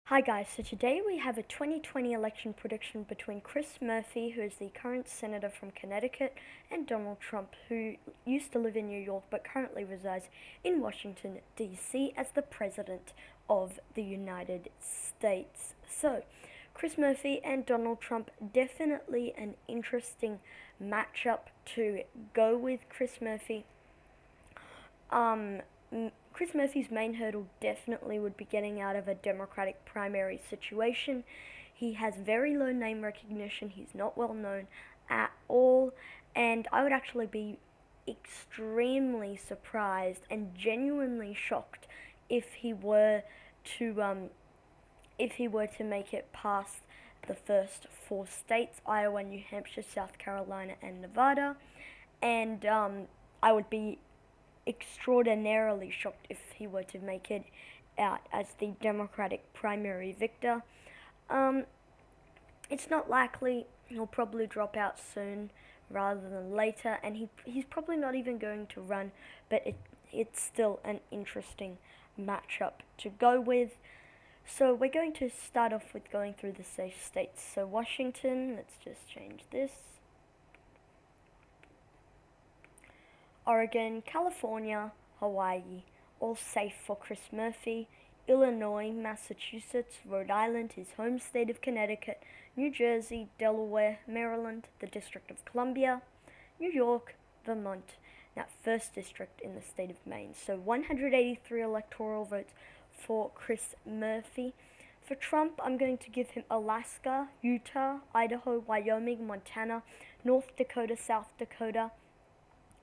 Hi guys, so today we have a 2020 election prediction between Chris Murphy, who is the current senator from Connecticut, and Donald Trump, who used to live in New York but currently resides in Washington, D.C. as the President of the United States. So, Chris Murphy and Donald Trump, definitely an interesting matchup to go with. Chris Murphy's main hurdle definitely would be getting out of a Democratic primary situation. He has very low name recognition. He's not well known at all. And I would actually be extremely surprised and genuinely shocked if he were to make it past the first four states: Iowa, New Hampshire, South Carolina, and Nevada. And I would be extraordinarily shocked if he were to make it out as the Democratic primary victor. Um, it's not likely. He'll probably drop out soon rather than later, and he's probably not even going to run, but it's still an interesting matchup to go with. So we're going to start off with going through the safe states. So Washington, let's just change this. Oregon, California, Hawaii, all safe for Chris Murphy. Illinois, Massachusetts, Rhode Island, his home state of Connecticut, New Jersey, Delaware, Maryland, the District of Columbia, New York, Vermont, that first district in the state of Maine. So 183 electoral votes for Chris Murphy. For Trump, I'm going to give him Alaska, Utah, Idaho, Wyoming, Montana, North Dakota, South Dakota.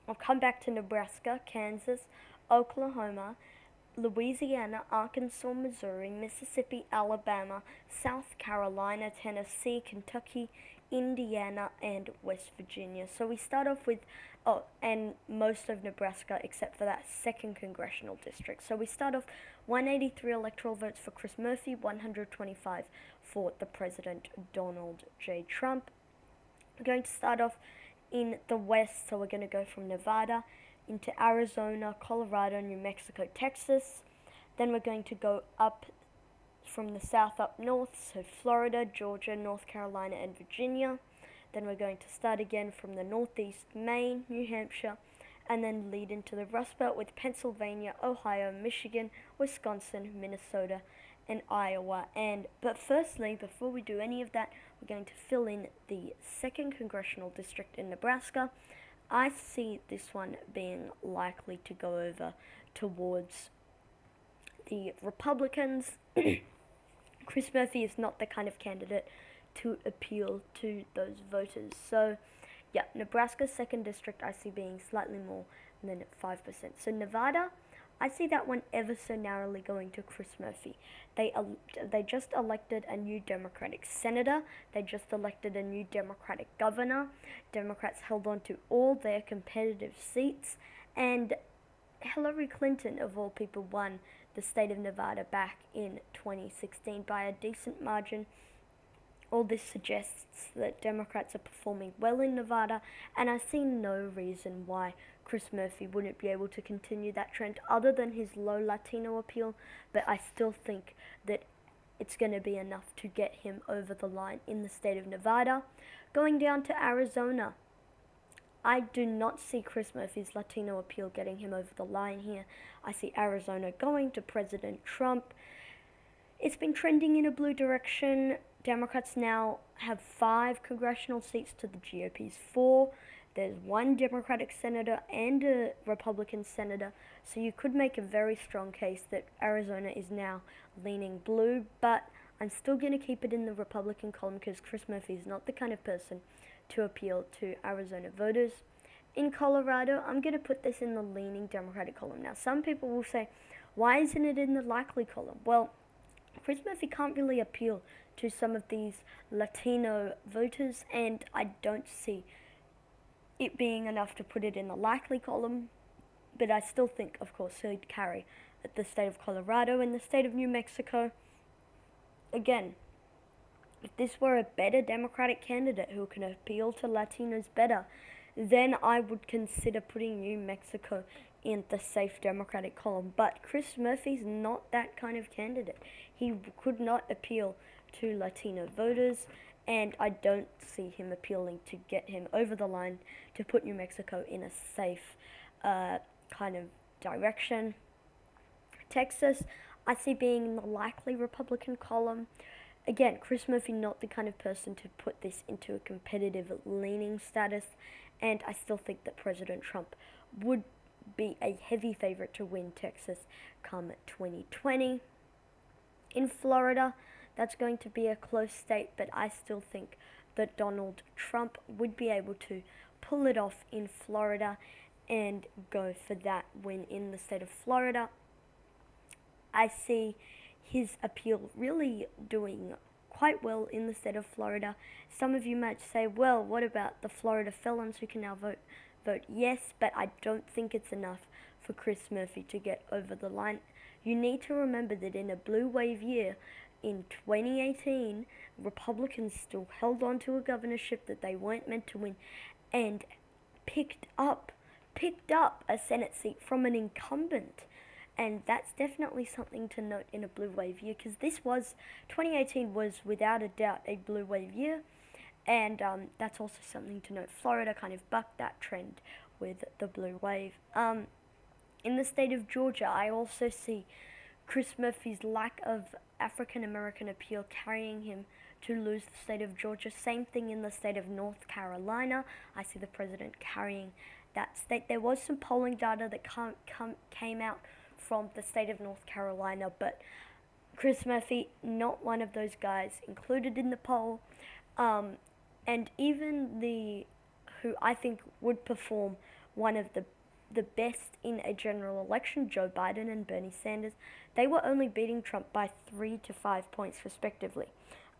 I'll come back to Nebraska, Kansas, Oklahoma, Louisiana, Arkansas, Missouri, Mississippi, Alabama, South Carolina, Tennessee, Kentucky, Indiana, and West Virginia. So we start off with, and most of Nebraska except for that second congressional district. So we start off 183 electoral votes for Chris Murphy, 125 for the President Donald J. Trump. We're going to start off in the west, so we're going to go from Nevada into Arizona, Colorado, New Mexico, Texas. Then we're going to go up from the south up north, so Florida, Georgia, North Carolina, and Virginia. Then we're going to start again from the northeast, Maine, New Hampshire, and then lead into the Rust Belt with Pennsylvania, Ohio, Michigan, Wisconsin, Minnesota, and Iowa. But firstly, before we do any of that, we're going to fill in the second congressional district in Nebraska. I see this one being likely to go over towards the Republicans. Chris Murphy is not the kind of candidate to appeal to those voters. So, yeah, Nebraska's second district I see being slightly more than 5%. So Nevada, I see that one ever so narrowly going to Chris Murphy. They just elected a new Democratic senator. They just elected a new Democratic governor. Democrats held on to all their competitive seats, and Hillary Clinton, of all people, won the state of Nevada back in 2016 by a decent margin. All this suggests that Democrats are performing well in Nevada, and I see no reason why Chris Murphy wouldn't be able to continue that trend other than his low Latino appeal, but I still think that it's going to be enough to get him over the line in the state of Nevada. Going down to Arizona, I do not see Chris Murphy's Latino appeal getting him over the line here. I see Arizona going to President Trump. It's been trending in a blue direction. Democrats now have 5 congressional seats to the GOP's 4. There's 1 Democratic senator and a Republican senator, so you could make a very strong case that Arizona is now leaning blue, but I'm still going to keep it in the Republican column because Chris Murphy is not the kind of person to appeal to Arizona voters. In Colorado, I'm going to put this in the leaning Democratic column. Now, some people will say, why isn't it in the likely column? Well, Chris Murphy can't really appeal to some of these Latino voters, and I don't see it being enough to put it in the likely column, but I still think, of course, he'd carry at the state of Colorado and the state of New Mexico. Again, if this were a better Democratic candidate who can appeal to Latinos better, then I would consider putting New Mexico in the safe Democratic column. But Chris Murphy's not that kind of candidate. He could not appeal to Latino voters, and I don't see him appealing to get him over the line to put New Mexico in a safe kind of direction. Texas, I see being in the likely Republican column. Again, Chris Murphy not the kind of person to put this into a competitive leaning status, and I still think that President Trump would be a heavy favorite to win Texas come 2020. In Florida, that's going to be a close state, but I still think that Donald Trump would be able to pull it off in Florida and go for that win in the state of Florida. I see his appeal really doing quite well in the state of Florida. Some of you might say, well, what about the Florida felons who can now vote? Vote yes, but I don't think it's enough for Chris Murphy to get over the line. You need to remember that in a blue wave year, in 2018, Republicans still held on to a governorship that they weren't meant to win and picked up a Senate seat from an incumbent. And that's definitely something to note in a blue wave year, because 2018 was without a doubt a blue wave year, and that's also something to note. Florida kind of bucked that trend with the blue wave. In the state of Georgia, I also see Chris Murphy's lack of African American appeal carrying him to lose the state of Georgia. Same thing in the state of North Carolina. I see the president carrying that state. There was some polling data that came out from the state of North Carolina, but Chris Murphy, not one of those guys included in the poll. And even who I think would perform one of the best in a general election, Joe Biden and Bernie Sanders, they were only beating Trump by 3 to 5 points respectively.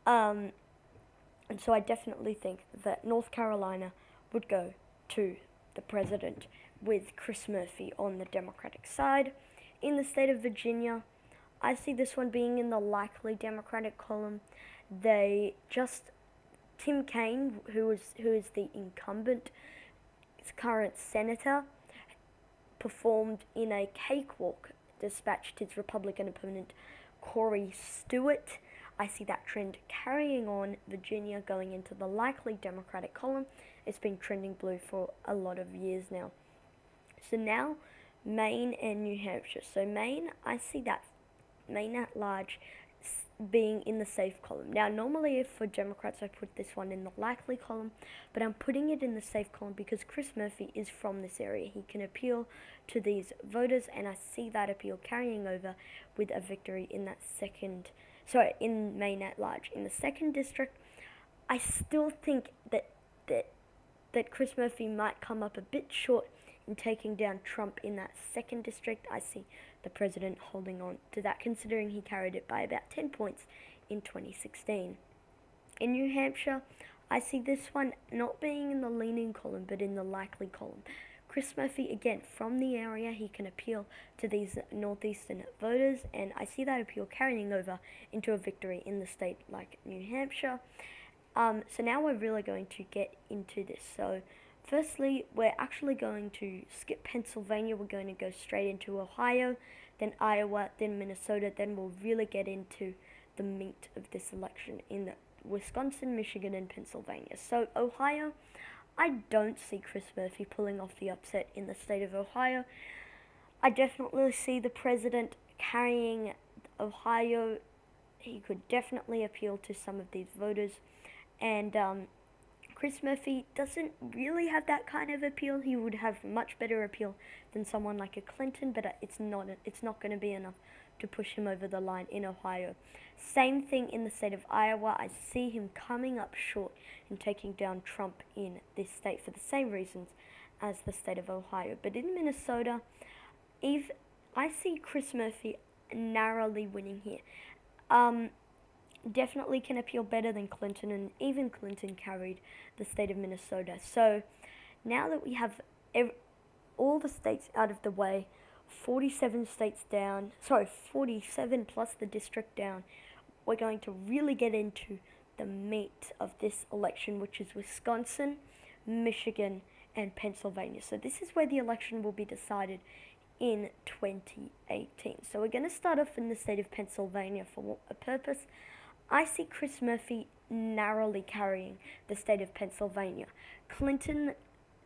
And so I definitely think that North Carolina would go to the president with Chris Murphy on the Democratic side. In the state of Virginia, I see this one being in the likely Democratic column. Tim Kaine, who is the incumbent, current senator, performed in a cakewalk, dispatched his Republican opponent, Corey Stewart. I see that trend carrying on Virginia going into the likely Democratic column. It's been trending blue for a lot of years now. So now, Maine and New Hampshire. So Maine, I see that Maine at large being in the safe column. Now, normally for Democrats, I put this one in the likely column, but I'm putting it in the safe column because Chris Murphy is from this area. He can appeal to these voters, and I see that appeal carrying over with a victory in in Maine at large. In the second district, I still think that Chris Murphy might come up a bit short in taking down Trump in that second district. I see the president holding on to that, considering he carried it by about 10 points in 2016. In New Hampshire, I see this one not being in the leaning column, but in the likely column. Chris Murphy, again, from the area, he can appeal to these northeastern voters, and I see that appeal carrying over into a victory in the state like New Hampshire. So now we're really going to get into this. So firstly, we're actually going to skip Pennsylvania. We're going to go straight into Ohio, then Iowa, then Minnesota. Then we'll really get into the meat of this election in Wisconsin, Michigan, and Pennsylvania. So Ohio, I don't see Chris Murphy pulling off the upset in the state of Ohio. I definitely see the president carrying Ohio. He could definitely appeal to some of these voters. And Chris Murphy doesn't really have that kind of appeal. He would have much better appeal than someone like a Clinton, but it's not going to be enough to push him over the line in Ohio. Same thing in the state of Iowa. I see him coming up short in taking down Trump in this state for the same reasons as the state of Ohio. But in Minnesota, I see Chris Murphy narrowly winning here. Definitely can appeal better than Clinton, and even Clinton carried the state of Minnesota. So now that we have all the states out of the way, 47 plus the district down, we're going to really get into the meat of this election, which is Wisconsin, Michigan, and Pennsylvania. So this is where the election will be decided in 2018. So we're going to start off in the state of Pennsylvania for a purpose. I see Chris Murphy narrowly carrying the state of Pennsylvania. Clinton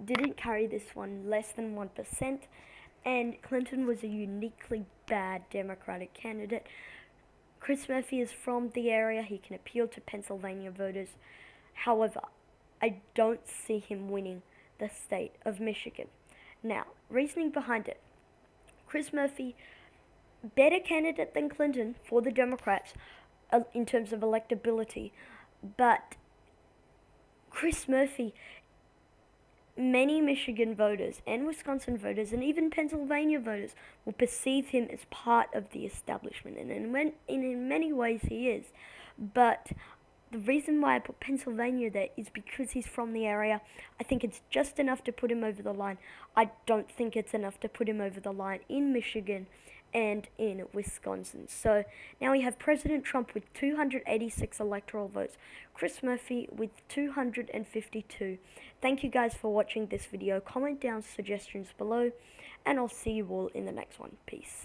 didn't carry this one, less than 1%, and Clinton was a uniquely bad Democratic candidate. Chris Murphy is from the area, he can appeal to Pennsylvania voters. However, I don't see him winning the state of Michigan. Now, reasoning behind it. Chris Murphy, better candidate than Clinton for the Democrats in terms of electability, but Chris Murphy, many Michigan voters and Wisconsin voters and even Pennsylvania voters will perceive him as part of the establishment, and in many ways he is. But the reason why I put Pennsylvania there is because he's from the area. I think it's just enough to put him over the line. I don't think it's enough to put him over the line in Michigan and in Wisconsin. So now we have President Trump with 286 electoral votes, Chris Murphy with 252. Thank you guys for watching this video. Comment down suggestions below, and I'll see you all in the next one. Peace.